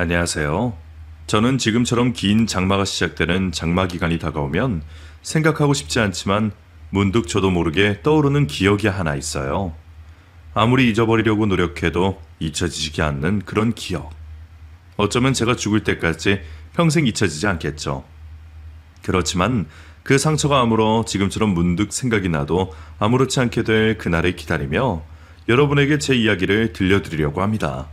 안녕하세요. 저는 지금처럼 긴 장마가 시작되는 장마 기간이 다가오면 생각하고 싶지 않지만 문득 저도 모르게 떠오르는 기억이 하나 있어요. 아무리 잊어버리려고 노력해도 잊혀지지 않는 그런 기억. 어쩌면 제가 죽을 때까지 평생 잊혀지지 않겠죠. 그렇지만 그 상처가 아물어 지금처럼 문득 생각이 나도 아무렇지 않게 될 그날을 기다리며 여러분에게 제 이야기를 들려드리려고 합니다.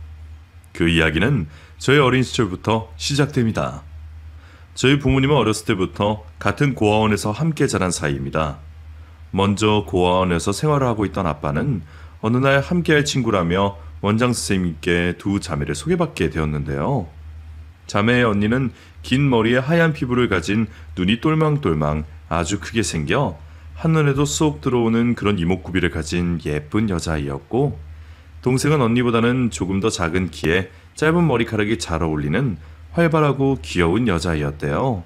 그 이야기는 저의 어린 시절부터 시작됩니다. 저희 부모님은 어렸을 때부터 같은 고아원에서 함께 자란 사이입니다. 먼저 고아원에서 생활을 하고 있던 아빠는 어느 날 함께할 친구라며 원장 선생님께 두 자매를 소개받게 되었는데요. 자매의 언니는 긴 머리에 하얀 피부를 가진 눈이 똘망똘망 아주 크게 생겨 한눈에도 쏙 들어오는 그런 이목구비를 가진 예쁜 여자아이였고, 동생은 언니보다는 조금 더 작은 키에 짧은 머리카락이 잘 어울리는 활발하고 귀여운 여자아이였대요.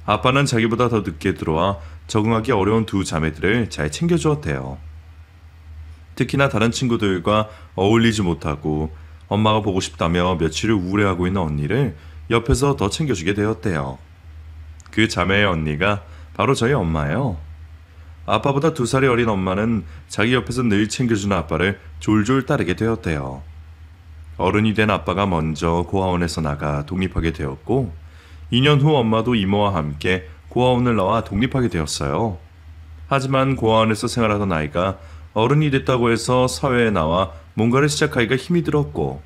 아빠는 자기보다 더 늦게 들어와 적응하기 어려운 두 자매들을 잘 챙겨주었대요. 특히나 다른 친구들과 어울리지 못하고 엄마가 보고 싶다며 며칠을 우울해하고 있는 언니를 옆에서 더 챙겨주게 되었대요. 그 자매의 언니가 바로 저희 엄마예요. 아빠보다 2살이 어린 엄마는 자기 옆에서 늘 챙겨주는 아빠를 졸졸 따르게 되었대요. 어른이 된 아빠가 먼저 고아원에서 나가 독립하게 되었고, 2년 후 엄마도 이모와 함께 고아원을 나와 독립하게 되었어요. 하지만 고아원에서 생활하던 아이가 어른이 됐다고 해서 사회에 나와 뭔가를 시작하기가 힘이 들었고,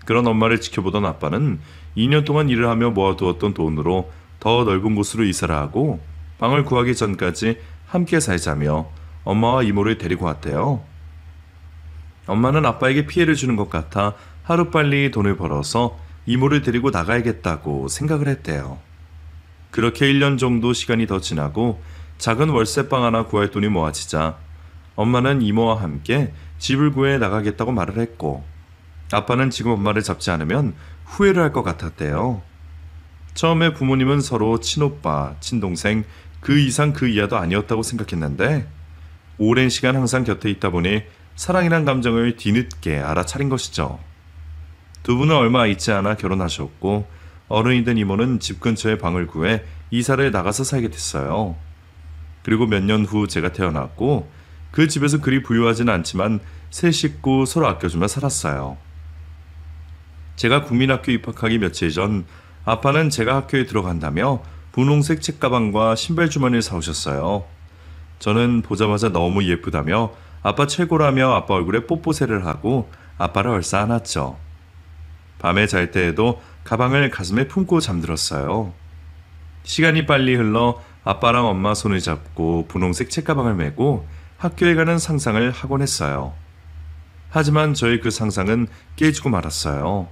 그런 엄마를 지켜보던 아빠는 2년 동안 일을 하며 모아두었던 돈으로 더 넓은 곳으로 이사를 하고 방을 구하기 전까지 함께 살자며 엄마와 이모를 데리고 왔대요. 엄마는 아빠에게 피해를 주는 것 같아 하루빨리 돈을 벌어서 이모를 데리고 나가야겠다고 생각을 했대요. 그렇게 1년 정도 시간이 더 지나고 작은 월세방 하나 구할 돈이 모아지자 엄마는 이모와 함께 집을 구해 나가겠다고 말을 했고, 아빠는 지금 엄마를 잡지 않으면 후회를 할 것 같았대요. 처음에 부모님은 서로 친오빠, 친동생, 그 이상 그 이하도 아니었다고 생각했는데, 오랜 시간 항상 곁에 있다 보니 사랑이란 감정을 뒤늦게 알아차린 것이죠. 두 분은 얼마 있지 않아 결혼하셨고, 어른이 된 이모는 집 근처에 방을 구해 이사를 나가서 살게 됐어요. 그리고 몇 년 후 제가 태어났고, 그 집에서 그리 부유하진 않지만 세 식구 서로 아껴주며 살았어요. 제가 국민학교 입학하기 며칠 전 아빠는 제가 학교에 들어간다며 분홍색 책가방과 신발 주머니를 사오셨어요. 저는 보자마자 너무 예쁘다며 아빠 최고라며 아빠 얼굴에 뽀뽀새를 하고 아빠를 얼싸 안았죠. 밤에 잘 때에도 가방을 가슴에 품고 잠들었어요. 시간이 빨리 흘러 아빠랑 엄마 손을 잡고 분홍색 책가방을 메고 학교에 가는 상상을 하곤 했어요. 하지만 저의 그 상상은 깨지고 말았어요.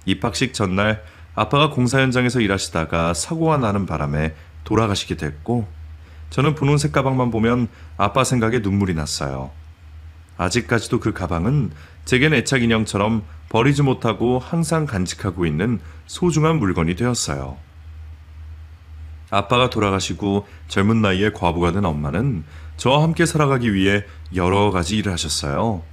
입학식 전날 아빠가 공사 현장에서 일하시다가 사고가 나는 바람에 돌아가시게 됐고, 저는 분홍색 가방만 보면 아빠 생각에 눈물이 났어요. 아직까지도 그 가방은 제겐 애착 인형처럼 버리지 못하고 항상 간직하고 있는 소중한 물건이 되었어요. 아빠가 돌아가시고 젊은 나이에 과부가 된 엄마는 저와 함께 살아가기 위해 여러 가지 일을 하셨어요.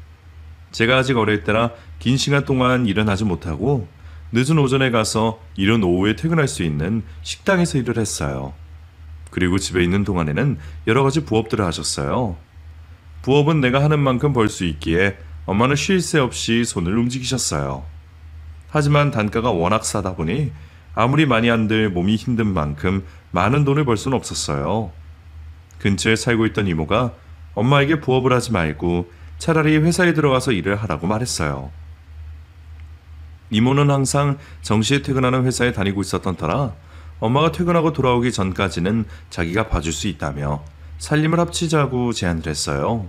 제가 아직 어릴 때라 긴 시간 동안 일은 하지 못하고 늦은 오전에 가서 이른 오후에 퇴근할 수 있는 식당에서 일을 했어요. 그리고 집에 있는 동안에는 여러 가지 부업들을 하셨어요. 부업은 내가 하는 만큼 벌 수 있기에 엄마는 쉴 새 없이 손을 움직이셨어요. 하지만 단가가 워낙 싸다 보니 아무리 많이 한들 몸이 힘든 만큼 많은 돈을 벌 수는 없었어요. 근처에 살고 있던 이모가 엄마에게 부업을 하지 말고 차라리 회사에 들어가서 일을 하라고 말했어요. 이모는 항상 정시에 퇴근하는 회사에 다니고 있었던 터라 엄마가 퇴근하고 돌아오기 전까지는 자기가 봐줄 수 있다며 살림을 합치자고 제안을 했어요.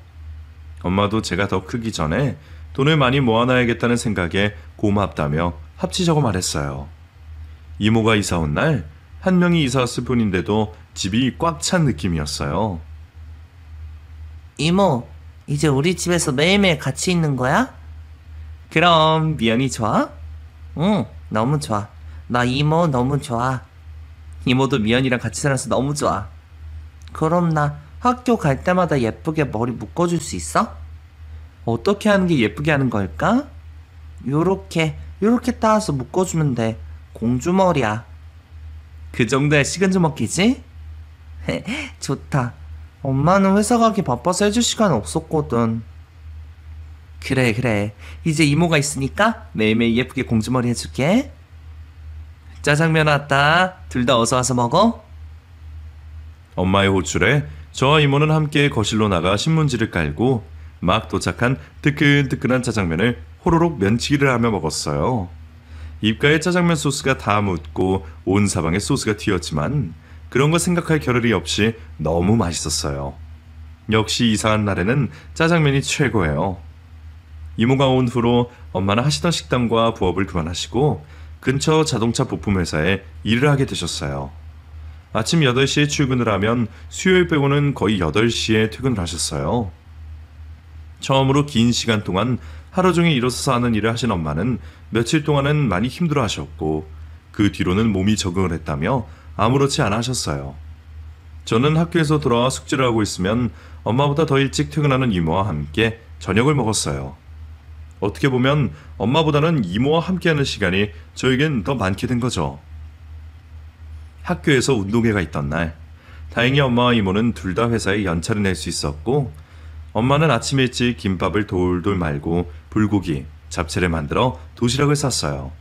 엄마도 제가 더 크기 전에 돈을 많이 모아놔야겠다는 생각에 고맙다며 합치자고 말했어요. 이모가 이사 온 날 한 명이 이사 왔을 뿐인데도 집이 꽉 찬 느낌이었어요. 이모, 이제 우리 집에서 매일매일 같이 있는 거야? 그럼 미연이 좋아? 응, 너무 좋아. 나 이모 너무 좋아. 이모도 미연이랑 같이 살아서 너무 좋아. 그럼 나 학교 갈 때마다 예쁘게 머리 묶어줄 수 있어? 어떻게 하는 게 예쁘게 하는 걸까? 요렇게 요렇게 따서 묶어주면 돼. 공주머리야. 그 정도야 식은 죽 먹기지? 좋다. 엄마는 회사 가기 바빠서 해줄 시간 없었거든. 그래. 이제 이모가 있으니까 매일매일 예쁘게 공주머리 해줄게. 짜장면 왔다. 둘 다 어서 와서 먹어. 엄마의 호출에 저와 이모는 함께 거실로 나가 신문지를 깔고 막 도착한 뜨끈뜨끈한 짜장면을 호로록 면치기를 하며 먹었어요. 입가에 짜장면 소스가 다 묻고 온 사방에 소스가 튀었지만 그런 거 생각할 겨를이 없이 너무 맛있었어요. 역시 이상한 날에는 짜장면이 최고예요. 이모가 온 후로 엄마는 하시던 식당과 부업을 그만하시고 근처 자동차 부품 회사에 일을 하게 되셨어요. 아침 8시에 출근을 하면 수요일 빼고는 거의 8시에 퇴근을 하셨어요. 처음으로 긴 시간 동안 하루 종일 일어서서 하는 일을 하신 엄마는 며칠 동안은 많이 힘들어 하셨고 그 뒤로는 몸이 적응을 했다며 아무렇지 않아 하셨어요. 저는 학교에서 돌아와 숙제를 하고 있으면 엄마보다 더 일찍 퇴근하는 이모와 함께 저녁을 먹었어요. 어떻게 보면 엄마보다는 이모와 함께하는 시간이 저에겐 더 많게 된 거죠. 학교에서 운동회가 있던 날, 다행히 엄마와 이모는 둘 다 회사에 연차를 낼 수 있었고 엄마는 아침 일찍 김밥을 돌돌 말고 불고기, 잡채를 만들어 도시락을 쌌어요.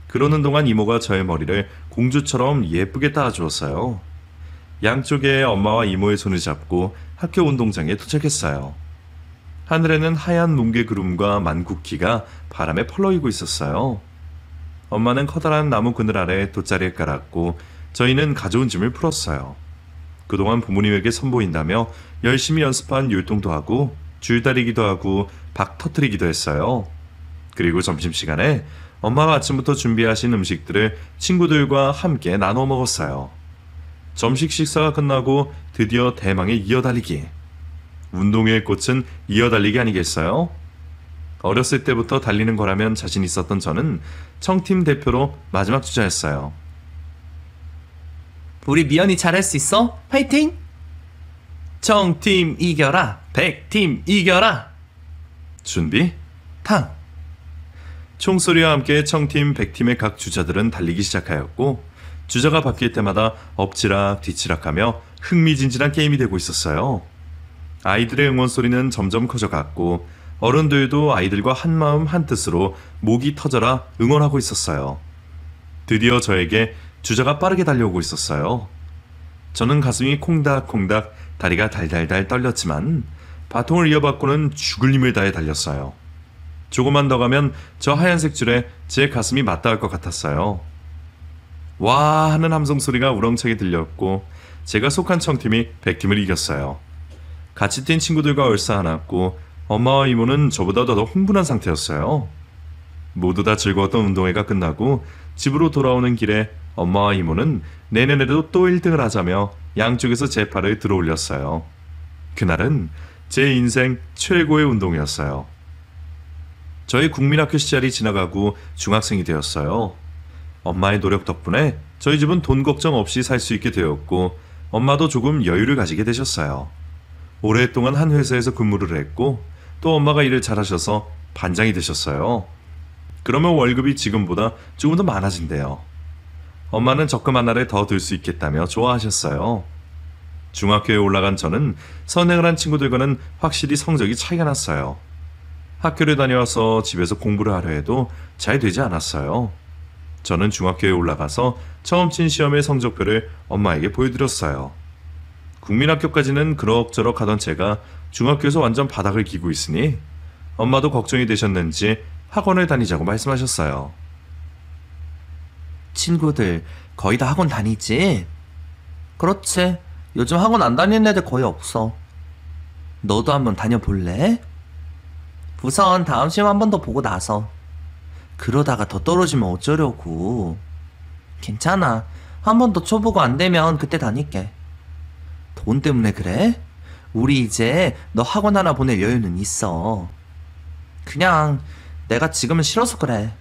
그러는 동안 이모가 저의 머리를 공주처럼 예쁘게 따라주었어요. 양쪽에 엄마와 이모의 손을 잡고 학교 운동장에 도착했어요. 하늘에는 하얀 뭉게 구름과 만국기가 바람에 펄럭이고 있었어요. 엄마는 커다란 나무 그늘 아래 돗자리를 깔았고 저희는 가져온 짐을 풀었어요. 그동안 부모님에게 선보인다며 열심히 연습한 율동도 하고 줄다리기도 하고 박 터트리기도 했어요. 그리고 점심시간에 엄마가 아침부터 준비하신 음식들을 친구들과 함께 나눠 먹었어요. 점심 식사가 끝나고 드디어 대망의 이어달리기. 운동회의 꽃은 이어달리기 아니겠어요? 어렸을 때부터 달리는 거라면 자신 있었던 저는 청팀 대표로 마지막 주자였어요. 우리 미연이 잘할 수 있어? 파이팅! 청팀 이겨라. 100팀 이겨라. 준비? 탕! 총소리와 함께 청팀 100팀의 각 주자들은 달리기 시작하였고 주자가 바뀔 때마다 엎치락 뒤치락하며 흥미진진한 게임이 되고 있었어요. 아이들의 응원 소리는 점점 커져갔고 어른들도 아이들과 한마음 한뜻으로 목이 터져라 응원하고 있었어요. 드디어 저에게 주자가 빠르게 달려오고 있었어요. 저는 가슴이 콩닥콩닥 다리가 달달달 떨렸지만 바통을 이어받고는 죽을 힘을 다해 달렸어요. 조금만 더 가면 저 하얀색 줄에 제 가슴이 맞닿을 것 같았어요. 와 하는 함성 소리가 우렁차게 들렸고 제가 속한 청팀이 100팀을 이겼어요. 같이 뛴 친구들과 얼싸안았고 엄마와 이모는 저보다 더 흥분한 상태였어요. 모두 다 즐거웠던 운동회가 끝나고 집으로 돌아오는 길에 엄마와 이모는 내년에도 또 1등을 하자며 양쪽에서 제 팔을 들어올렸어요. 그날은 제 인생 최고의 운동회였어요. 저희 국민학교 시절이 지나가고 중학생이 되었어요. 엄마의 노력 덕분에 저희 집은 돈 걱정 없이 살 수 있게 되었고 엄마도 조금 여유를 가지게 되셨어요. 오랫동안 한 회사에서 근무를 했고 또 엄마가 일을 잘하셔서 반장이 되셨어요. 그러면 월급이 지금보다 조금 더 많아진대요. 엄마는 적금 하나를 더 들 수 있겠다며 좋아하셨어요. 중학교에 올라간 저는 선행을 한 친구들과는 확실히 성적이 차이가 났어요. 학교를 다녀와서 집에서 공부를 하려 해도 잘 되지 않았어요. 저는 중학교에 올라가서 처음 친 시험의 성적표를 엄마에게 보여드렸어요. 국민학교까지는 그럭저럭 하던 제가 중학교에서 완전 바닥을 기고 있으니 엄마도 걱정이 되셨는지 학원을 다니자고 말씀하셨어요. 친구들 거의 다 학원 다니지? 그렇지. 요즘 학원 안 다니는 애들 거의 없어. 너도 한번 다녀볼래? 우선 다음 시험 한 번 더 보고 나서. 그러다가 더 떨어지면 어쩌려고. 괜찮아. 한 번 더 쳐보고 안 되면 그때 다닐게. 돈 때문에 그래? 우리 이제 너 학원 하나 보낼 여유는 있어. 그냥 내가 지금은 싫어서 그래.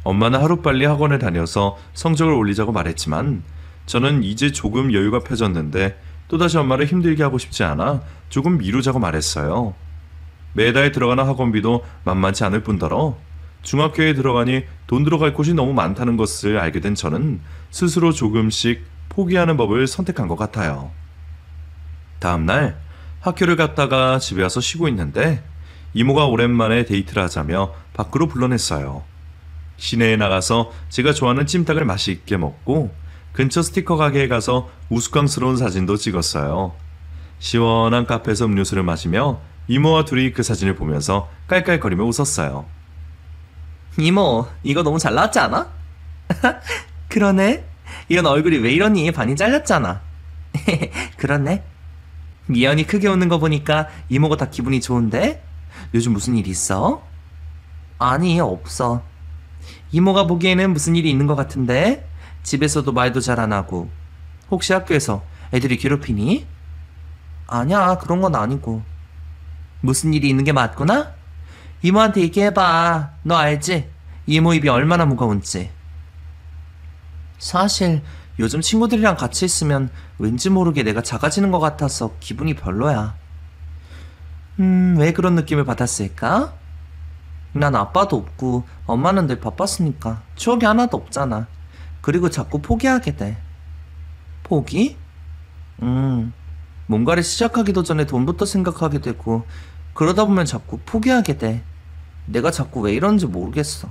엄마는 하루빨리 학원에 다녀서 성적을 올리자고 말했지만 저는 이제 조금 여유가 펴졌는데 또다시 엄마를 힘들게 하고 싶지 않아 조금 미루자고 말했어요. 매달 들어가는 학원비도 만만치 않을 뿐더러 중학교에 들어가니 돈 들어갈 곳이 너무 많다는 것을 알게 된 저는 스스로 조금씩 포기하는 법을 선택한 것 같아요. 다음날 학교를 갔다가 집에 와서 쉬고 있는데 이모가 오랜만에 데이트를 하자며 밖으로 불러냈어요. 시내에 나가서 제가 좋아하는 찜닭을 맛있게 먹고 근처 스티커 가게에 가서 우스꽝스러운 사진도 찍었어요. 시원한 카페에서 음료수를 마시며 이모와 둘이 그 사진을 보면서 깔깔거리며 웃었어요. 이모, 이거 너무 잘 나왔지 않아? 그러네. 이건 얼굴이 왜 이러니? 반이 잘렸잖아. 그렇네. 미연이 크게 웃는 거 보니까 이모가 다 기분이 좋은데? 요즘 무슨 일 있어? 아니, 없어. 이모가 보기에는 무슨 일이 있는 것 같은데? 집에서도 말도 잘 안 하고. 혹시 학교에서 애들이 괴롭히니? 아니야, 그런 건 아니고. 무슨 일이 있는 게 맞구나? 이모한테 얘기해봐. 너 알지? 이모 입이 얼마나 무거운지. 사실 요즘 친구들이랑 같이 있으면 왠지 모르게 내가 작아지는 것 같아서 기분이 별로야. 왜 그런 느낌을 받았을까? 난 아빠도 없고 엄마는 늘 바빴으니까 추억이 하나도 없잖아. 그리고 자꾸 포기하게 돼. 포기? 뭔가를 시작하기도 전에 돈부터 생각하게 되고 그러다 보면 자꾸 포기하게 돼. 내가 자꾸 왜 이러는지 모르겠어.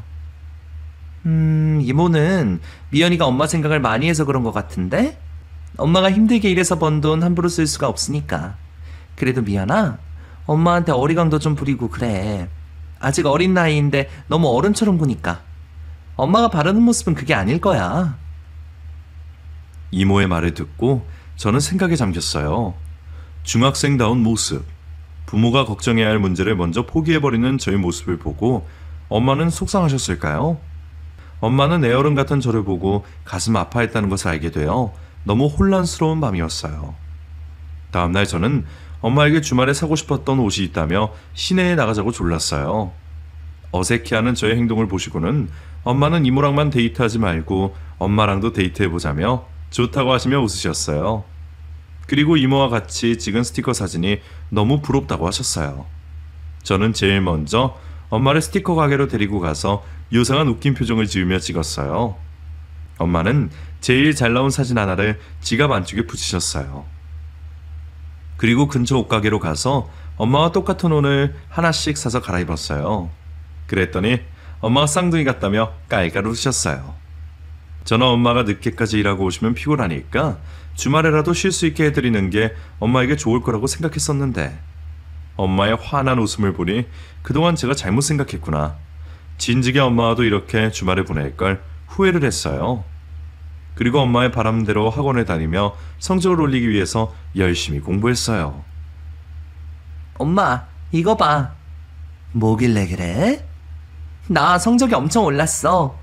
이모는 미연이가 엄마 생각을 많이 해서 그런 것 같은데? 엄마가 힘들게 일해서 번 돈 함부로 쓸 수가 없으니까. 그래도 미연아, 엄마한테 어리광도 좀 부리고 그래. 아직 어린 나이인데 너무 어른처럼 구니까. 엄마가 바라는 모습은 그게 아닐 거야. 이모의 말을 듣고 저는 생각에 잠겼어요. 중학생다운 모습. 부모가 걱정해야 할 문제를 먼저 포기해버리는 저의 모습을 보고 엄마는 속상하셨을까요? 엄마는 애어른 같은 저를 보고 가슴 아파했다는 것을 알게 되어 너무 혼란스러운 밤이었어요. 다음날 저는 엄마에게 주말에 사고 싶었던 옷이 있다며 시내에 나가자고 졸랐어요. 어색해하는 저의 행동을 보시고는 엄마는 이모랑만 데이트하지 말고 엄마랑도 데이트해보자며 좋다고 하시며 웃으셨어요. 그리고 이모와 같이 찍은 스티커 사진이 너무 부럽다고 하셨어요. 저는 제일 먼저 엄마를 스티커 가게로 데리고 가서 요상한 웃긴 표정을 지으며 찍었어요. 엄마는 제일 잘 나온 사진 하나를 지갑 안쪽에 붙이셨어요. 그리고 근처 옷가게로 가서 엄마와 똑같은 옷을 하나씩 사서 갈아입었어요. 그랬더니 엄마가 쌍둥이 같다며 깔깔 웃으셨어요. 저는 엄마가 늦게까지 일하고 오시면 피곤하니까 주말에라도 쉴 수 있게 해드리는 게 엄마에게 좋을 거라고 생각했었는데 엄마의 환한 웃음을 보니 그동안 제가 잘못 생각했구나. 진즉에 엄마와도 이렇게 주말을 보낼 걸 후회를 했어요. 그리고 엄마의 바람대로 학원에 다니며 성적을 올리기 위해서 열심히 공부했어요. 엄마, 이거 봐. 뭐길래 그래? 나 성적이 엄청 올랐어.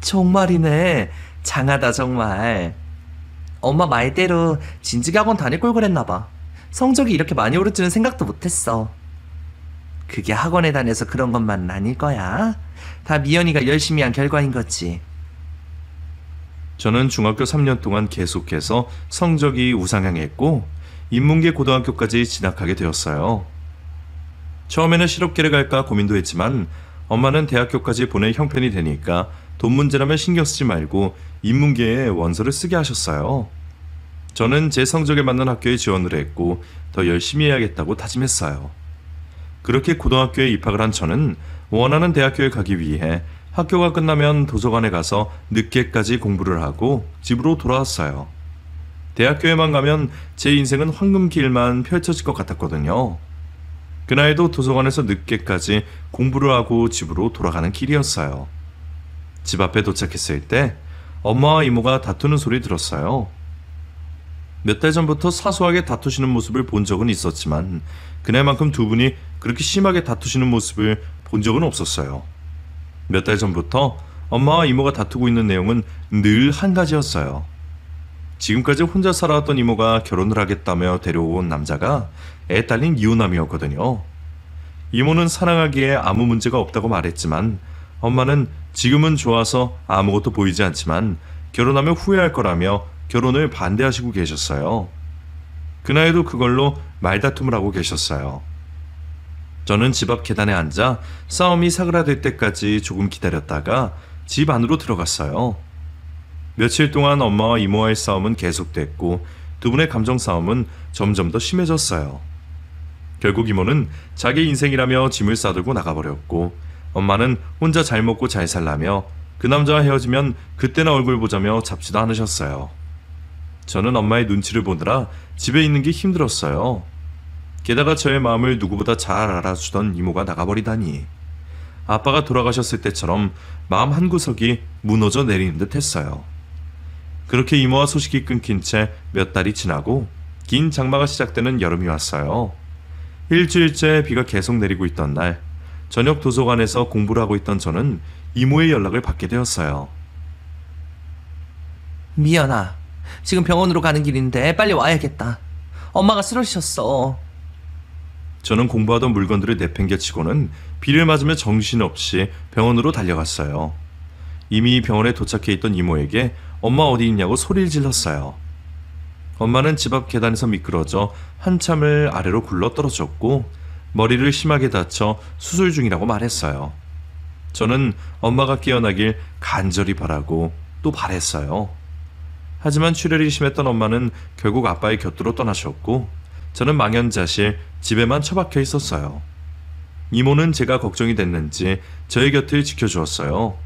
정말이네. 장하다 정말. 엄마 말대로 진즉에 학원 다닐 걸 그랬나 봐. 성적이 이렇게 많이 오를 줄은 생각도 못했어. 그게 학원에 다녀서 그런 것만은 아닐 거야. 다 미연이가 열심히 한 결과인 거지. 저는 중학교 3년 동안 계속해서 성적이 우상향했고 인문계 고등학교까지 진학하게 되었어요. 처음에는 실업계를 갈까 고민도 했지만 엄마는 대학교까지 보낼 형편이 되니까 돈 문제라면 신경 쓰지 말고 인문계에 원서를 쓰게 하셨어요. 저는 제 성적에 맞는 학교에 지원을 했고 더 열심히 해야겠다고 다짐했어요. 그렇게 고등학교에 입학을 한 저는 원하는 대학교에 가기 위해 학교가 끝나면 도서관에 가서 늦게까지 공부를 하고 집으로 돌아왔어요. 대학교에만 가면 제 인생은 황금길만 펼쳐질 것 같았거든요. 그날도 도서관에서 늦게까지 공부를 하고 집으로 돌아가는 길이었어요. 집 앞에 도착했을 때 엄마와 이모가 다투는 소리 들었어요. 몇 달 전부터 사소하게 다투시는 모습을 본 적은 있었지만 그날만큼 두 분이 그렇게 심하게 다투시는 모습을 본 적은 없었어요. 몇 달 전부터 엄마와 이모가 다투고 있는 내용은 늘 한 가지였어요. 지금까지 혼자 살아왔던 이모가 결혼을 하겠다며 데려온 남자가 애 딸린 이혼남이었거든요. 이모는 사랑하기에 아무 문제가 없다고 말했지만 엄마는 지금은 좋아서 아무것도 보이지 않지만 결혼하면 후회할 거라며 결혼을 반대하시고 계셨어요. 그날에도 그걸로 말다툼을 하고 계셨어요. 저는 집 앞 계단에 앉아 싸움이 사그라들 때까지 조금 기다렸다가 집 안으로 들어갔어요. 며칠 동안 엄마와 이모와의 싸움은 계속됐고 두 분의 감정 싸움은 점점 더 심해졌어요. 결국 이모는 자기 인생이라며 짐을 싸들고 나가버렸고 엄마는 혼자 잘 먹고 잘 살라며 그 남자와 헤어지면 그때나 얼굴 보자며 잡지도 않으셨어요. 저는 엄마의 눈치를 보느라 집에 있는 게 힘들었어요. 게다가 저의 마음을 누구보다 잘 알아주던 이모가 나가버리다니. 아빠가 돌아가셨을 때처럼 마음 한구석이 무너져 내리는 듯 했어요. 그렇게 이모와 소식이 끊긴 채 몇 달이 지나고 긴 장마가 시작되는 여름이 왔어요. 일주일째 비가 계속 내리고 있던 날, 저녁 도서관에서 공부를 하고 있던 저는 이모의 연락을 받게 되었어요. 미연아, 지금 병원으로 가는 길인데 빨리 와야겠다. 엄마가 쓰러지셨어. 저는 공부하던 물건들을 내팽개치고는 비를 맞으며 정신없이 병원으로 달려갔어요. 이미 병원에 도착해 있던 이모에게 엄마 어디 있냐고 소리를 질렀어요. 엄마는 집 앞 계단에서 미끄러져 한참을 아래로 굴러 떨어졌고 머리를 심하게 다쳐 수술 중이라고 말했어요. 저는 엄마가 깨어나길 간절히 바라고 또 바랬어요. 하지만 출혈이 심했던 엄마는 결국 아빠의 곁으로 떠나셨고 저는 망연자실 집에만 처박혀 있었어요. 이모는 제가 걱정이 됐는지 저의 곁을 지켜주었어요.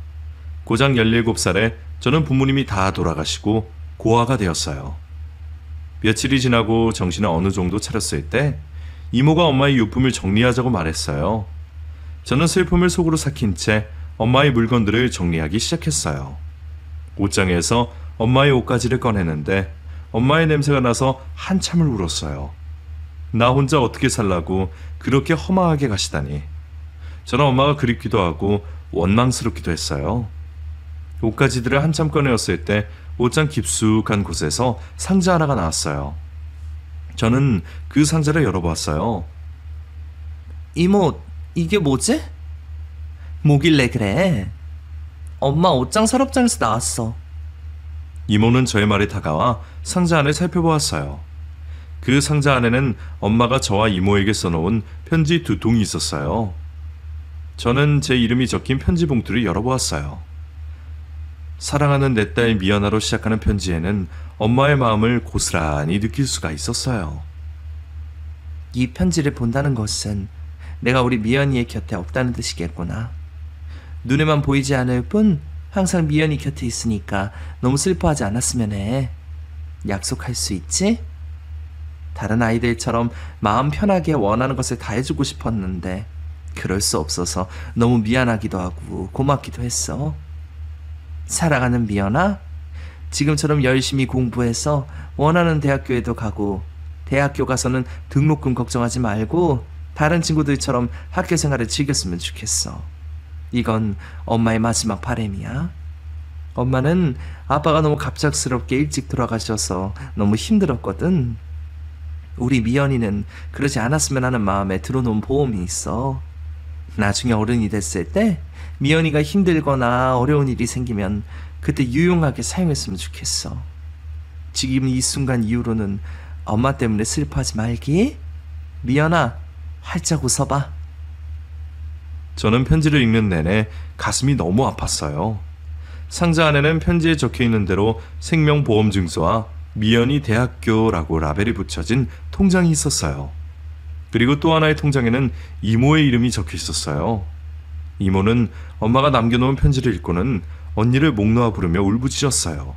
고작 17살에 저는 부모님이 다 돌아가시고 고아가 되었어요. 며칠이 지나고 정신을 어느 정도 차렸을 때 이모가 엄마의 유품을 정리하자고 말했어요. 저는 슬픔을 속으로 삭힌 채 엄마의 물건들을 정리하기 시작했어요. 옷장에서 엄마의 옷가지를 꺼내는데 엄마의 냄새가 나서 한참을 울었어요. 나 혼자 어떻게 살라고 그렇게 허망하게 가시다니. 저는 엄마가 그립기도 하고 원망스럽기도 했어요. 옷가지들을 한참 꺼내었을 때 옷장 깊숙한 곳에서 상자 하나가 나왔어요. 저는 그 상자를 열어보았어요. 이모, 이게 뭐지? 뭐길래 그래? 엄마 옷장 서랍장에서 나왔어. 이모는 저의 말에 다가와 상자 안을 살펴보았어요. 그 상자 안에는 엄마가 저와 이모에게 써놓은 편지 2통이 있었어요. 저는 제 이름이 적힌 편지 봉투를 열어보았어요. 사랑하는 내 딸 미연아로 시작하는 편지에는 엄마의 마음을 고스란히 느낄 수가 있었어요. 이 편지를 본다는 것은 내가 우리 미연이의 곁에 없다는 뜻이겠구나. 눈에만 보이지 않을 뿐 항상 미연이 곁에 있으니까 너무 슬퍼하지 않았으면 해. 약속할 수 있지? 다른 아이들처럼 마음 편하게 원하는 것을 다 해주고 싶었는데 그럴 수 없어서 너무 미안하기도 하고 고맙기도 했어. 사랑하는 미연아, 지금처럼 열심히 공부해서 원하는 대학교에도 가고 대학교 가서는 등록금 걱정하지 말고 다른 친구들처럼 학교 생활을 즐겼으면 좋겠어. 이건 엄마의 마지막 바람이야. 엄마는 아빠가 너무 갑작스럽게 일찍 돌아가셔서 너무 힘들었거든. 우리 미연이는 그러지 않았으면 하는 마음에 들어놓은 보험이 있어. 나중에 어른이 됐을 때 미연이가 힘들거나 어려운 일이 생기면 그때 유용하게 사용했으면 좋겠어. 지금 이 순간 이후로는 엄마 때문에 슬퍼하지 말기. 미연아, 활짝 웃어봐. 저는 편지를 읽는 내내 가슴이 너무 아팠어요. 상자 안에는 편지에 적혀있는 대로 생명보험증서와 미연이 대학교라고 라벨이 붙여진 통장이 있었어요. 그리고 또 하나의 통장에는 이모의 이름이 적혀 있었어요. 이모는 엄마가 남겨놓은 편지를 읽고는 언니를 목 놓아 부르며 울부짖었어요.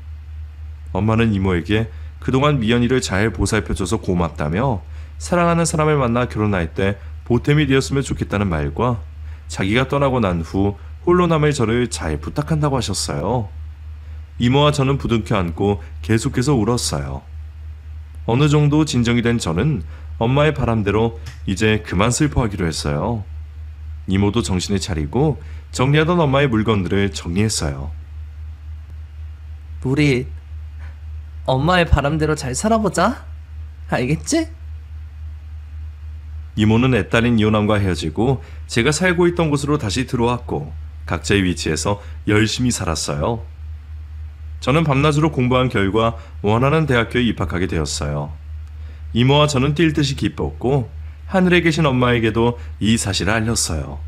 엄마는 이모에게 그동안 미연이를 잘 보살펴줘서 고맙다며 사랑하는 사람을 만나 결혼할 때 보탬이 되었으면 좋겠다는 말과 자기가 떠나고 난 후 홀로 남을 저를 잘 부탁한다고 하셨어요. 이모와 저는 부둥켜 안고 계속해서 울었어요. 어느 정도 진정이 된 저는 엄마의 바람대로 이제 그만 슬퍼하기로 했어요. 이모도 정신을 차리고 정리하던 엄마의 물건들을 정리했어요. 우리 엄마의 바람대로 잘 살아보자. 알겠지? 이모는 애딸인 이호남과 헤어지고 제가 살고 있던 곳으로 다시 들어왔고 각자의 위치에서 열심히 살았어요. 저는 밤낮으로 공부한 결과 원하는 대학교에 입학하게 되었어요. 이모와 저는 뛸 듯이 기뻤고 하늘에 계신 엄마에게도 이 사실을 알렸어요.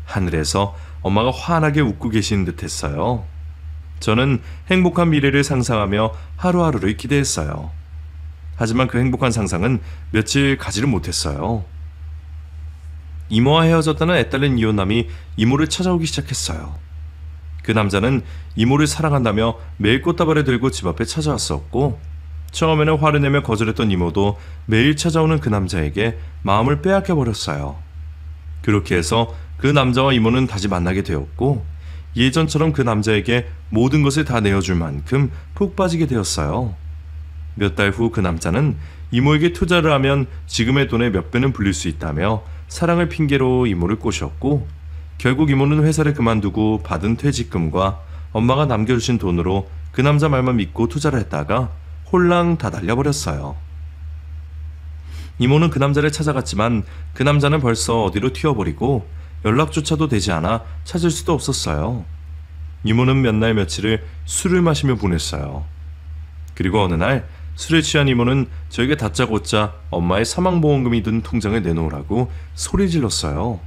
하늘에서 엄마가 환하게 웃고 계시는 듯 했어요. 저는 행복한 미래를 상상하며 하루하루를 기대했어요. 하지만 그 행복한 상상은 며칠 가지를 못했어요. 이모와 헤어졌다는 애딸린 이혼남이 이모를 찾아오기 시작했어요. 그 남자는 이모를 사랑한다며 매일 꽃다발을 들고 집 앞에 찾아왔었고, 처음에는 화를 내며 거절했던 이모도 매일 찾아오는 그 남자에게 마음을 빼앗겨버렸어요. 그렇게 해서 그 남자와 이모는 다시 만나게 되었고, 예전처럼 그 남자에게 모든 것을 다 내어줄 만큼 푹 빠지게 되었어요. 몇 달 후 그 남자는 이모에게 투자를 하면 지금의 돈의 몇 배는 불릴 수 있다며 사랑을 핑계로 이모를 꼬셨고, 결국 이모는 회사를 그만두고 받은 퇴직금과 엄마가 남겨주신 돈으로 그 남자 말만 믿고 투자를 했다가 홀랑 다 날려버렸어요. 이모는 그 남자를 찾아갔지만 그 남자는 벌써 어디로 튀어버리고 연락조차도 되지 않아 찾을 수도 없었어요. 이모는 몇 날 며칠을 술을 마시며 보냈어요. 그리고 어느 날 술에 취한 이모는 저에게 다짜고짜 엄마의 사망보험금이 든 통장을 내놓으라고 소리 질렀어요.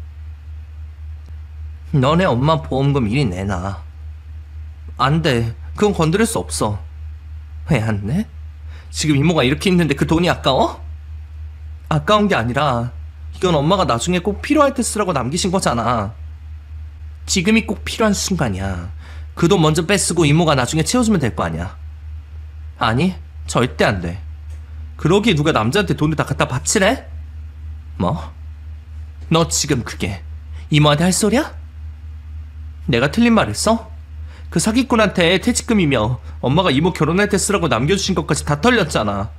너네 엄마 보험금 이리 내놔. 안 돼. 그건 건드릴 수 없어. 왜 안 내? 지금 이모가 이렇게 힘든데 그 돈이 아까워? 아까운 게 아니라 이건 엄마가 나중에 꼭 필요할 때 쓰라고 남기신 거잖아. 지금이 꼭 필요한 순간이야. 그 돈 먼저 뺏쓰고 이모가 나중에 채워주면 될 거 아니야. 아니, 절대 안 돼. 그러기에 누가 남자한테 돈을 다 갖다 바치래? 뭐? 너 지금 그게 이모한테 할 소리야? 내가 틀린 말 했어? 그 사기꾼한테 퇴직금이며 엄마가 이모 결혼할 때 쓰라고 남겨주신 것까지 다 털렸잖아.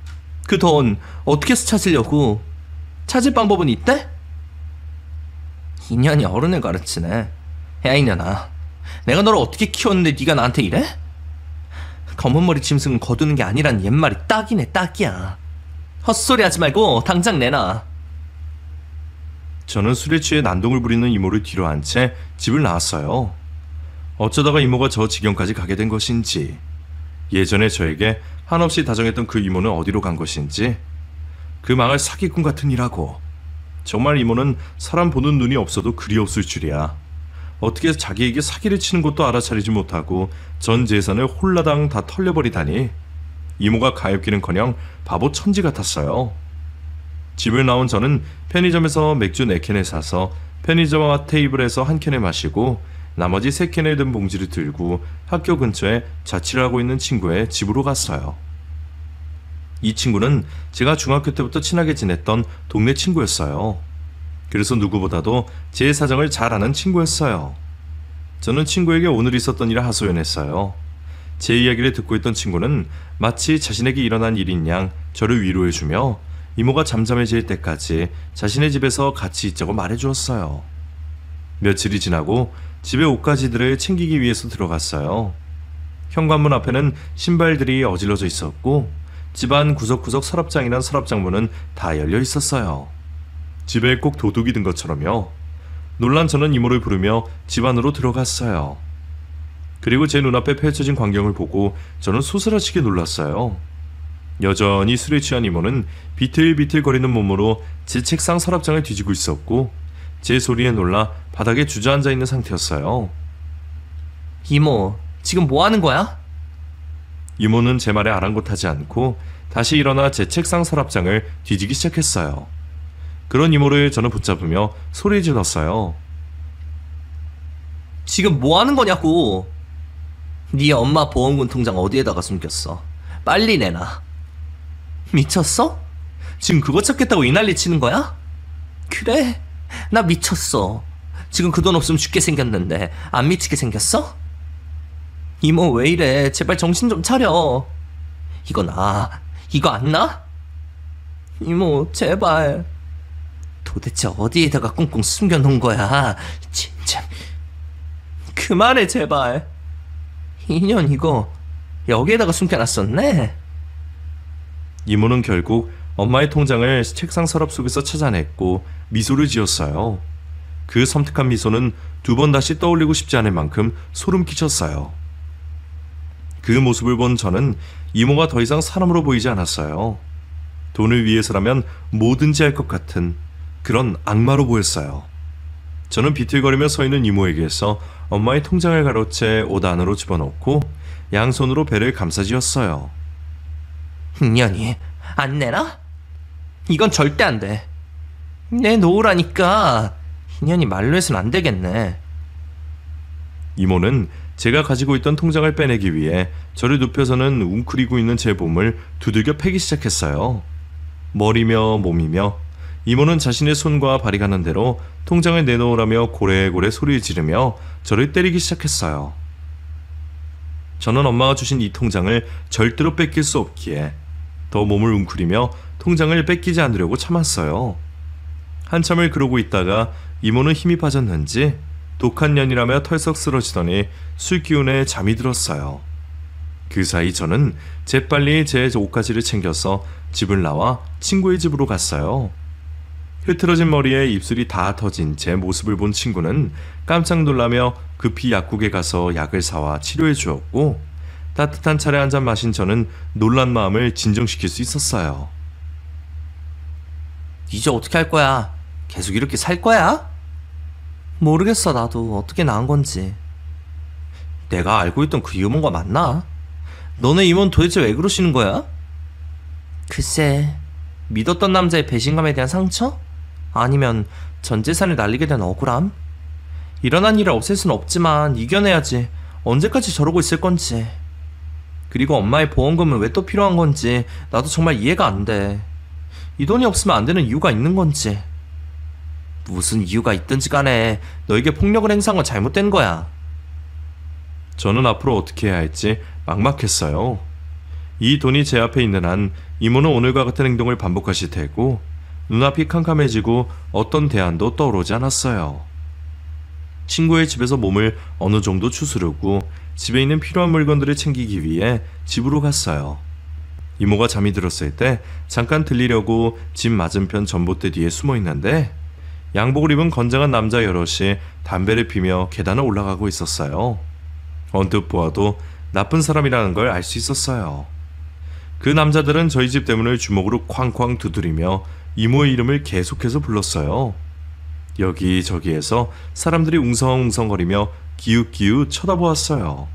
그 돈 어떻게 해서 찾으려고? 찾을 방법은 있대? 인연이 어른을 가르치네. 야 이년아, 내가 너를 어떻게 키웠는데 네가 나한테 이래? 검은머리 짐승은 거두는 게 아니란 옛말이 딱이네 딱이야. 헛소리 하지 말고 당장 내놔. 저는 술에 취해 난동을 부리는 이모를 뒤로 한 채 집을 나왔어요. 어쩌다가 이모가 저 지경까지 가게 된 것인지, 예전에 저에게 한없이 다정했던 그 이모는 어디로 간 것인지, 그 망할 사기꾼 같은 이라고. 정말 이모는 사람 보는 눈이 없어도 그리 없을 줄이야. 어떻게 자기에게 사기를 치는 것도 알아차리지 못하고 전 재산을 홀라당 다 털려버리다니. 이모가 가엾기는커녕 바보 천지 같았어요. 집을 나온 저는 편의점에서 맥주 4캔을 사서 편의점 테이블에서 한 캔을 마시고 나머지 3캔을 든 봉지를 들고 학교 근처에 자취를 하고 있는 친구의 집으로 갔어요. 이 친구는 제가 중학교 때부터 친하게 지냈던 동네 친구였어요. 그래서 누구보다도 제 사정을 잘 아는 친구였어요. 저는 친구에게 오늘 있었던 일을 하소연했어요. 제 이야기를 듣고 있던 친구는 마치 자신에게 일어난 일인 양 저를 위로해주며 이모가 잠잠해질 때까지 자신의 집에서 같이 있자고 말해주었어요. 며칠이 지나고 집에 옷가지들을 챙기기 위해서 들어갔어요. 현관문 앞에는 신발들이 어질러져 있었고 집안 구석구석 서랍장이란 서랍장문은 다 열려 있었어요. 집에 꼭 도둑이 든 것처럼요. 놀란 저는 이모를 부르며 집 안으로 들어갔어요. 그리고 제 눈앞에 펼쳐진 광경을 보고 저는 소스라치게 놀랐어요. 여전히 술에 취한 이모는 비틀비틀거리는 몸으로 제 책상 서랍장을 뒤지고 있었고 제 소리에 놀라 바닥에 주저앉아 있는 상태였어요. 이모, 지금 뭐 하는 거야? 이모는 제 말에 아랑곳하지 않고 다시 일어나 제 책상 서랍장을 뒤지기 시작했어요. 그런 이모를 저는 붙잡으며 소리 질렀어요. 지금 뭐 하는 거냐고. 네 엄마 보험금 통장 어디에다가 숨겼어? 빨리 내놔. 미쳤어? 지금 그거 찾겠다고 이 난리 치는 거야? 그래? 나 미쳤어. 지금 그 돈 없으면 죽게 생겼는데 안 미치게 생겼어? 이모 왜 이래? 제발 정신 좀 차려. 이거 나? 이거 안 나? 이모 제발. 도대체 어디에다가 꽁꽁 숨겨놓은 거야? 진짜. 그만해 제발. 인연 이거 여기에다가 숨겨놨었네. 이모는 결국 엄마의 통장을 책상 서랍 속에서 찾아냈고 미소를 지었어요. 그 섬뜩한 미소는 2번 다시 떠올리고 싶지 않을 만큼 소름 끼쳤어요. 그 모습을 본 저는 이모가 더 이상 사람으로 보이지 않았어요. 돈을 위해서라면 뭐든지 할 것 같은, 그런 악마로 보였어요. 저는 비틀거리며 서 있는 이모에게서 엄마의 통장을 가로채 옷 안으로 집어넣고 양손으로 배를 감싸쥐었어요. 인연이 안 내놔? 이건 절대 안 돼. 내놓으라니까. 인연이 말로 해서는 안 되겠네. 이모는 제가 가지고 있던 통장을 빼내기 위해 저를 눕혀서는 웅크리고 있는 제 몸을 두들겨 패기 시작했어요. 머리며 몸이며 이모는 자신의 손과 발이 가는 대로 통장을 내놓으라며 고래고래 소리를 지르며 저를 때리기 시작했어요. 저는 엄마가 주신 이 통장을 절대로 뺏길 수 없기에 더 몸을 웅크리며 통장을 뺏기지 않으려고 참았어요. 한참을 그러고 있다가 이모는 힘이 빠졌는지 독한 년이라며 털썩 쓰러지더니 술 기운에 잠이 들었어요. 그 사이 저는 재빨리 제 옷가지를 챙겨서 집을 나와 친구의 집으로 갔어요. 흐트러진 머리에 입술이 다 터진 제 모습을 본 친구는 깜짝 놀라며 급히 약국에 가서 약을 사와 치료해 주었고, 따뜻한 차를 한 잔 마신 저는 놀란 마음을 진정시킬 수 있었어요. 이제 어떻게 할 거야? 계속 이렇게 살 거야? 모르겠어. 나도 어떻게 나은 건지. 내가 알고 있던 그 이모가 맞나? 너네 이모는 도대체 왜 그러시는 거야? 글쎄, 믿었던 남자의 배신감에 대한 상처? 아니면 전 재산을 날리게 된 억울함? 일어난 일을 없앨 순 없지만 이겨내야지. 언제까지 저러고 있을 건지. 그리고 엄마의 보험금은 왜 또 필요한 건지 나도 정말 이해가 안 돼. 이 돈이 없으면 안 되는 이유가 있는 건지. 무슨 이유가 있든지 간에 너에게 폭력을 행사한 건 잘못된 거야. 저는 앞으로 어떻게 해야 할지 막막했어요. 이 돈이 제 앞에 있는 한 이모는 오늘과 같은 행동을 반복하실 테고 눈앞이 캄캄해지고 어떤 대안도 떠오르지 않았어요. 친구의 집에서 몸을 어느 정도 추스르고 집에 있는 필요한 물건들을 챙기기 위해 집으로 갔어요. 이모가 잠이 들었을 때 잠깐 들리려고 집 맞은편 전봇대 뒤에 숨어 있는데 양복을 입은 건장한 남자 여럿이 담배를 피며 계단을 올라가고 있었어요. 언뜻 보아도 나쁜 사람이라는 걸 알 수 있었어요. 그 남자들은 저희 집 대문을 주먹으로 쾅쾅 두드리며 이모의 이름을 계속해서 불렀어요. 여기저기에서 사람들이 웅성웅성거리며 기웃기웃 쳐다보았어요.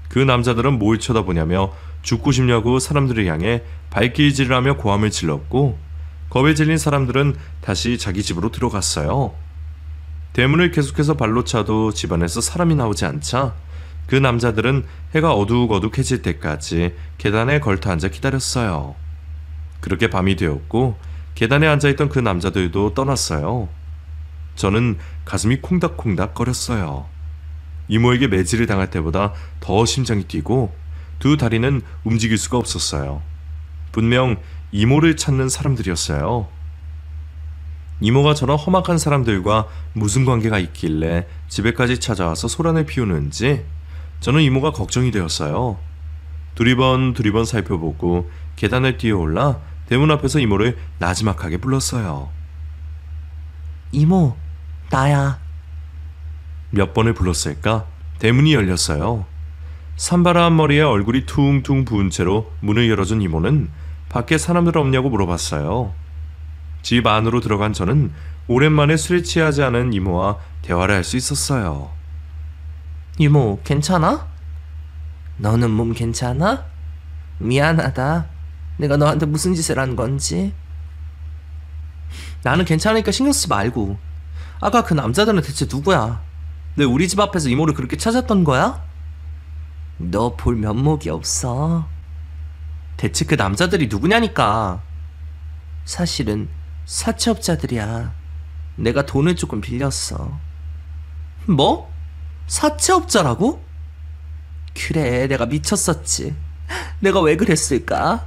그 남자들은 뭘 쳐다보냐며 죽고 싶냐고 사람들을 향해 발길질을 하며 고함을 질렀고, 겁에 질린 사람들은 다시 자기 집으로 들어갔어요. 대문을 계속해서 발로 차도 집안에서 사람이 나오지 않자 그 남자들은 해가 어둑어둑해질 때까지 계단에 걸터 앉아 기다렸어요. 그렇게 밤이 되었고 계단에 앉아있던 그 남자들도 떠났어요. 저는 가슴이 콩닥콩닥 거렸어요. 이모에게 매질을 당할 때보다 더 심장이 뛰고 두 다리는 움직일 수가 없었어요. 분명 이모를 찾는 사람들이었어요. 이모가 저런 험악한 사람들과 무슨 관계가 있길래 집에까지 찾아와서 소란을 피우는지 저는 이모가 걱정이 되었어요. 두리번 살펴보고 계단을 뛰어올라 대문 앞에서 이모를 나지막하게 불렀어요. 이모, 나야. 몇 번을 불렀을까? 대문이 열렸어요. 산발한 머리에 얼굴이 퉁퉁 부은 채로 문을 열어준 이모는 밖에 사람들 없냐고 물어봤어요. 집 안으로 들어간 저는 오랜만에 술에 취하지 않은 이모와 대화를 할 수 있었어요. 이모, 괜찮아? 너는 몸 괜찮아? 미안하다. 내가 너한테 무슨 짓을 한 건지. 나는 괜찮으니까 신경 쓰지 말고. 아까 그 남자들은 대체 누구야? 왜 우리 집 앞에서 이모를 그렇게 찾았던 거야? 너 볼 면목이 없어. 대체 그 남자들이 누구냐니까. 사실은 사채업자들이야. 내가 돈을 조금 빌렸어. 뭐? 사채업자라고? 그래, 내가 미쳤었지. 내가 왜 그랬을까?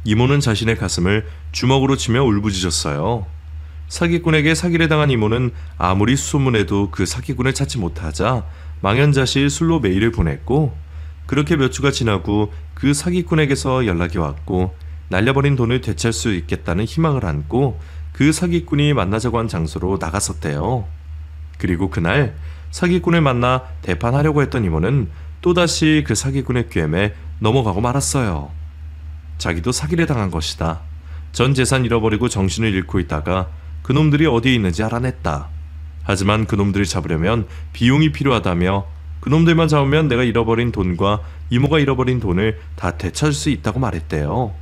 이모는 자신의 가슴을 주먹으로 치며 울부짖었어요. 사기꾼에게 사기를 당한 이모는 아무리 수소문해도 그 사기꾼을 찾지 못하자 망연자실 술로 메일을 보냈고, 그렇게 몇 주가 지나고 그 사기꾼에게서 연락이 왔고 날려버린 돈을 되찾을 수 있겠다는 희망을 안고 그 사기꾼이 만나자고 한 장소로 나갔었대요. 그리고 그날 사기꾼을 만나 대판하려고 했던 이모는 또다시 그 사기꾼의 꿰매 넘어가고 말았어요. 자기도 사기를 당한 것이다. 전 재산 잃어버리고 정신을 잃고 있다가 그놈들이 어디에 있는지 알아냈다. 하지만 그놈들을 잡으려면 비용이 필요하다며 그놈들만 잡으면 내가 잃어버린 돈과 이모가 잃어버린 돈을 다 되찾을 수 있다고 말했대요.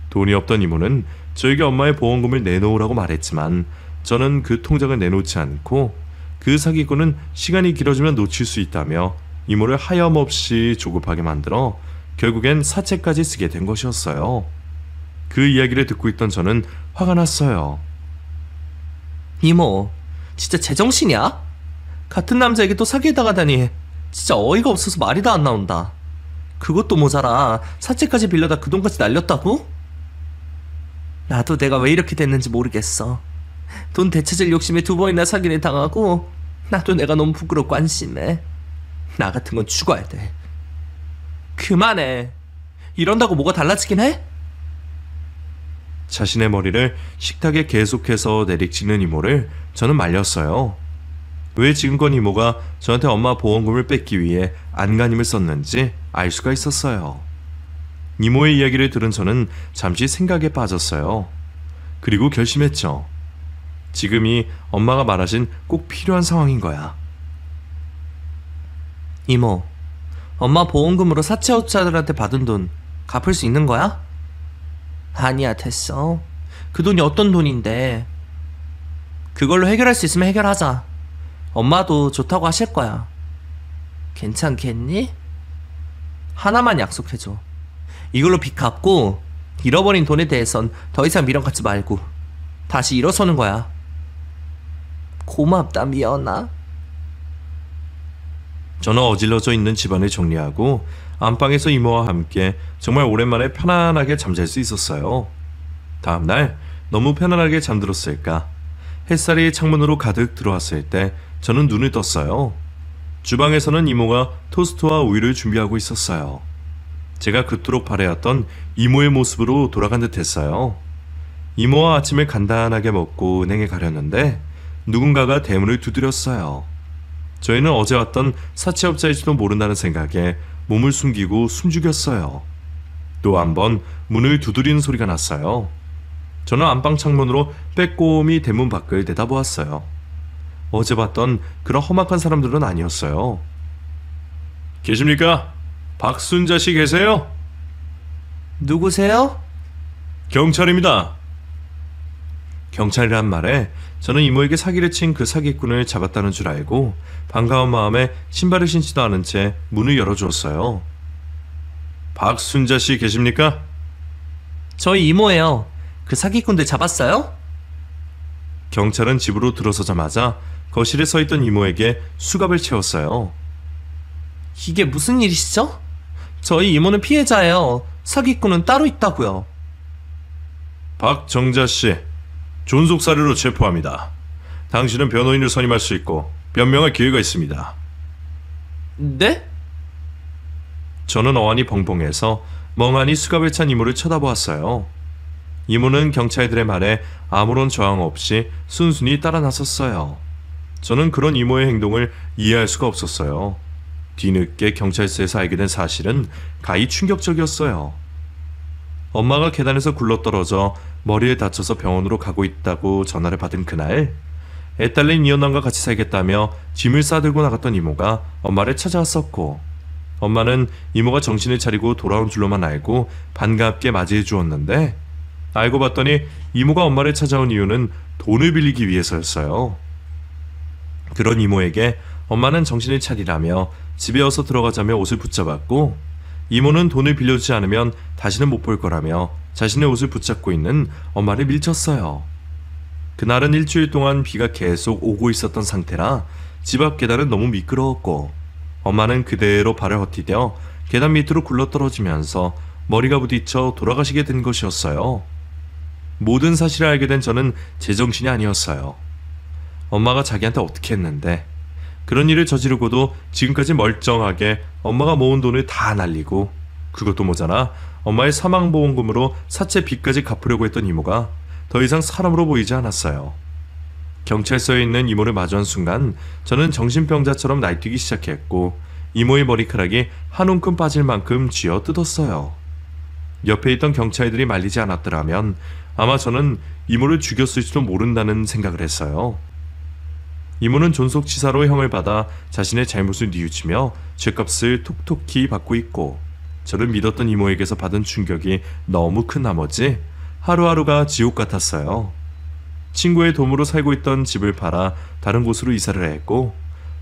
돈이 없던 이모는 저에게 엄마의 보험금을 내놓으라고 말했지만 저는 그 통장을 내놓지 않고 그 사기꾼은 시간이 길어지면 놓칠 수 있다며 이모를 하염없이 조급하게 만들어 결국엔 사채까지 쓰게 된 것이었어요. 그 이야기를 듣고 있던 저는 화가 났어요. 이모, 진짜 제정신이야? 같은 남자에게 또 사기에 당하다니 진짜 어이가 없어서 말이 다 안 나온다. 그것도 모자라 사채까지 빌려다 그 돈까지 날렸다고? 나도 내가 왜 이렇게 됐는지 모르겠어. 돈 되찾을 욕심에 2번이나 사기를 당하고 나도 내가 너무 부끄럽고 안심해. 나 같은 건 죽어야 돼. 그만해. 이런다고 뭐가 달라지긴 해? 자신의 머리를 식탁에 계속해서 내리치는 이모를 저는 말렸어요. 왜 지금껏 이모가 저한테 엄마 보험금을 뺏기 위해 안간힘을 썼는지 알 수가 있었어요. 이모의 이야기를 들은 저는 잠시 생각에 빠졌어요. 그리고 결심했죠. 지금이 엄마가 말하신 꼭 필요한 상황인 거야. 이모, 엄마 보험금으로 사채업자들한테 받은 돈 갚을 수 있는 거야? 아니야, 됐어. 그 돈이 어떤 돈인데. 그걸로 해결할 수 있으면 해결하자. 엄마도 좋다고 하실 거야. 괜찮겠니? 하나만 약속해줘. 이걸로 빚 갚고 잃어버린 돈에 대해선 더 이상 미련 갖지 말고 다시 일어서는 거야. 고맙다, 미연아. 저는 어질러져 있는 집안을 정리하고 안방에서 이모와 함께 정말 오랜만에 편안하게 잠잘 수 있었어요. 다음날 너무 편안하게 잠들었을까. 햇살이 창문으로 가득 들어왔을 때 저는 눈을 떴어요. 주방에서는 이모가 토스트와 우유를 준비하고 있었어요. 제가 그토록 바래왔던 이모의 모습으로 돌아간 듯 했어요. 이모와 아침을 간단하게 먹고 은행에 가려는데 누군가가 대문을 두드렸어요. 저희는 어제 왔던 사채업자일지도 모른다는 생각에 몸을 숨기고 숨죽였어요. 또 한 번 문을 두드리는 소리가 났어요. 저는 안방 창문으로 빼꼼히 대문 밖을 내다보았어요. 어제 봤던 그런 험악한 사람들은 아니었어요. 계십니까? 박순자 씨 계세요? 누구세요? 경찰입니다. 경찰이란 말에 저는 이모에게 사기를 친 그 사기꾼을 잡았다는 줄 알고 반가운 마음에 신발을 신지도 않은 채 문을 열어주었어요. 박순자 씨 계십니까? 저희 이모예요. 그 사기꾼들 잡았어요? 경찰은 집으로 들어서자마자 거실에 서 있던 이모에게 수갑을 채웠어요. 이게 무슨 일이시죠? 저희 이모는 피해자예요. 사기꾼은 따로 있다고요. 박정자 씨, 존속 사례로 체포합니다. 당신은 변호인을 선임할 수 있고 변명할 기회가 있습니다. 네? 저는 어안이 벙벙해서 멍하니 수갑을 찬 이모를 쳐다보았어요. 이모는 경찰들의 말에 아무런 저항 없이 순순히 따라 나섰어요. 저는 그런 이모의 행동을 이해할 수가 없었어요. 뒤늦게 경찰서에서 알게 된 사실은 가히 충격적이었어요. 엄마가 계단에서 굴러떨어져 머리에 다쳐서 병원으로 가고 있다고 전화를 받은 그날, 애딸린 이혼남과 같이 살겠다며 짐을 싸들고 나갔던 이모가 엄마를 찾아왔었고, 엄마는 이모가 정신을 차리고 돌아온 줄로만 알고 반갑게 맞이해 주었는데, 알고 봤더니 이모가 엄마를 찾아온 이유는 돈을 빌리기 위해서였어요. 그런 이모에게 엄마는 정신을 차리라며 집에 어서 들어가자며 옷을 붙잡았고, 이모는 돈을 빌려주지 않으면 다시는 못 볼 거라며 자신의 옷을 붙잡고 있는 엄마를 밀쳤어요. 그날은 일주일 동안 비가 계속 오고 있었던 상태라 집 앞 계단은 너무 미끄러웠고, 엄마는 그대로 발을 헛디뎌 계단 밑으로 굴러떨어지면서 머리가 부딪혀 돌아가시게 된 것이었어요. 모든 사실을 알게 된 저는 제정신이 아니었어요. 엄마가 자기한테 어떻게 했는데 그런 일을 저지르고도 지금까지 멀쩡하게 엄마가 모은 돈을 다 날리고, 그것도 모자라 엄마의 사망보험금으로 사채 빚까지 갚으려고 했던 이모가 더 이상 사람으로 보이지 않았어요. 경찰서에 있는 이모를 마주한 순간 저는 정신병자처럼 날뛰기 시작했고, 이모의 머리카락이 한 움큼 빠질 만큼 쥐어 뜯었어요. 옆에 있던 경찰들이 말리지 않았더라면 아마 저는 이모를 죽였을지도 모른다는 생각을 했어요. 이모는 존속치사로 형을 받아 자신의 잘못을 뉘우치며 죗값을 톡톡히 받고 있고, 저를 믿었던 이모에게서 받은 충격이 너무 큰 나머지 하루하루가 지옥 같았어요. 친구의 도움으로 살고 있던 집을 팔아 다른 곳으로 이사를 했고,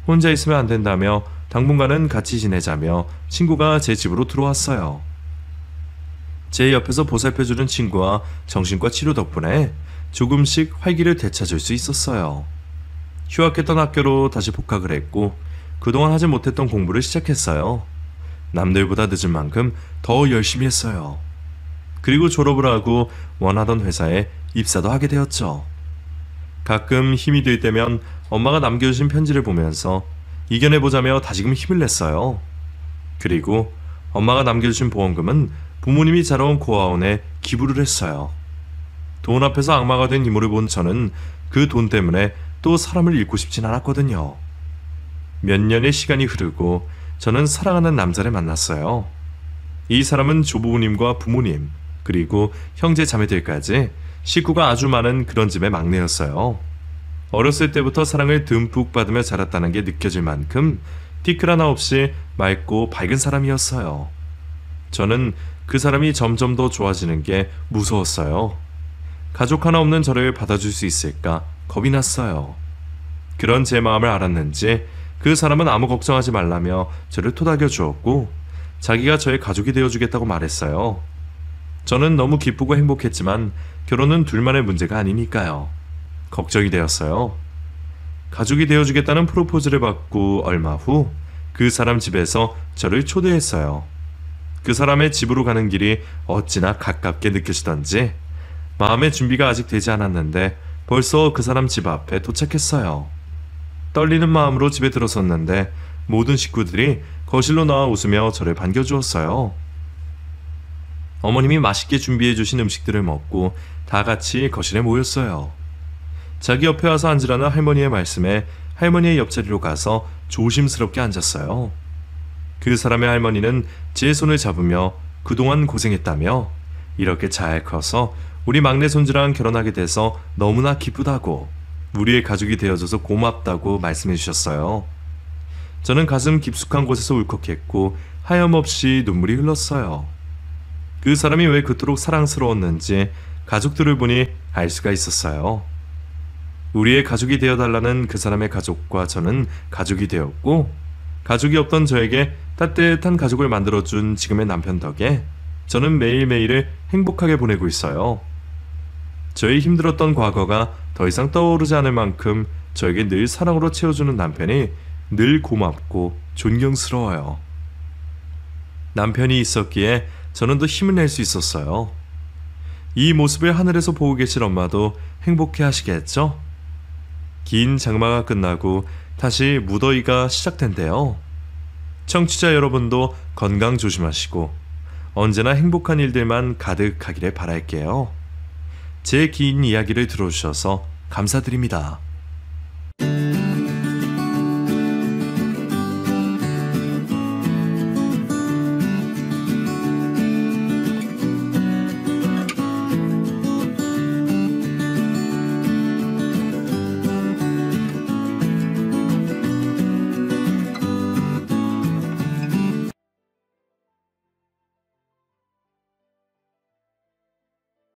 혼자 있으면 안 된다며 당분간은 같이 지내자며 친구가 제 집으로 들어왔어요. 제 옆에서 보살펴주는 친구와 정신과 치료 덕분에 조금씩 활기를 되찾을 수 있었어요. 휴학했던 학교로 다시 복학을 했고, 그동안 하지 못했던 공부를 시작했어요. 남들보다 늦은 만큼 더 열심히 했어요. 그리고 졸업을 하고 원하던 회사에 입사도 하게 되었죠. 가끔 힘이 들 때면 엄마가 남겨주신 편지를 보면서 이겨내보자며 다시금 힘을 냈어요. 그리고 엄마가 남겨주신 보험금은 부모님이 자라온 고아원에 기부를 했어요. 돈 앞에서 악마가 된 이모를 본 저는 그 돈 때문에 또 사람을 잃고 싶진 않았거든요. 몇 년의 시간이 흐르고 저는 사랑하는 남자를 만났어요. 이 사람은 조부모님과 부모님, 그리고 형제 자매들까지 식구가 아주 많은 그런 집의 막내였어요. 어렸을 때부터 사랑을 듬뿍 받으며 자랐다는 게 느껴질 만큼 티끌 하나 없이 맑고 밝은 사람이었어요. 저는 그 사람이 점점 더 좋아지는 게 무서웠어요. 가족 하나 없는 저를 받아줄 수 있을까 겁이 났어요. 그런 제 마음을 알았는지 그 사람은 아무 걱정하지 말라며 저를 토닥여 주었고, 자기가 저의 가족이 되어주겠다고 말했어요. 저는 너무 기쁘고 행복했지만 결혼은 둘만의 문제가 아니니까요. 걱정이 되었어요. 가족이 되어주겠다는 프로포즈를 받고 얼마 후 그 사람 집에서 저를 초대했어요. 그 사람의 집으로 가는 길이 어찌나 가깝게 느껴지던지 마음의 준비가 아직 되지 않았는데 벌써 그 사람 집 앞에 도착했어요. 떨리는 마음으로 집에 들어섰는데 모든 식구들이 거실로 나와 웃으며 저를 반겨주었어요. 어머님이 맛있게 준비해 주신 음식들을 먹고 다 같이 거실에 모였어요. 자기 옆에 와서 앉으라는 할머니의 말씀에 할머니의 옆자리로 가서 조심스럽게 앉았어요. 그 사람의 할머니는 제 손을 잡으며 그동안 고생했다며 이렇게 잘 커서 우리 막내 손주랑 결혼하게 돼서 너무나 기쁘다고, 우리의 가족이 되어줘서 고맙다고 말씀해 주셨어요. 저는 가슴 깊숙한 곳에서 울컥했고 하염없이 눈물이 흘렀어요. 그 사람이 왜 그토록 사랑스러웠는지 가족들을 보니 알 수가 있었어요. 우리의 가족이 되어달라는 그 사람의 가족과 저는 가족이 되었고, 가족이 없던 저에게 따뜻한 가족을 만들어준 지금의 남편 덕에 저는 매일매일을 행복하게 보내고 있어요. 저의 힘들었던 과거가 더 이상 떠오르지 않을 만큼 저에게 늘 사랑으로 채워주는 남편이 늘 고맙고 존경스러워요. 남편이 있었기에 저는 더 힘을 낼 수 있었어요. 이 모습을 하늘에서 보고 계실 엄마도 행복해 하시겠죠? 긴 장마가 끝나고 다시 무더위가 시작된대요. 청취자 여러분도 건강 조심하시고 언제나 행복한 일들만 가득하기를 바랄게요. 제 긴 이야기를 들어주셔서 감사드립니다.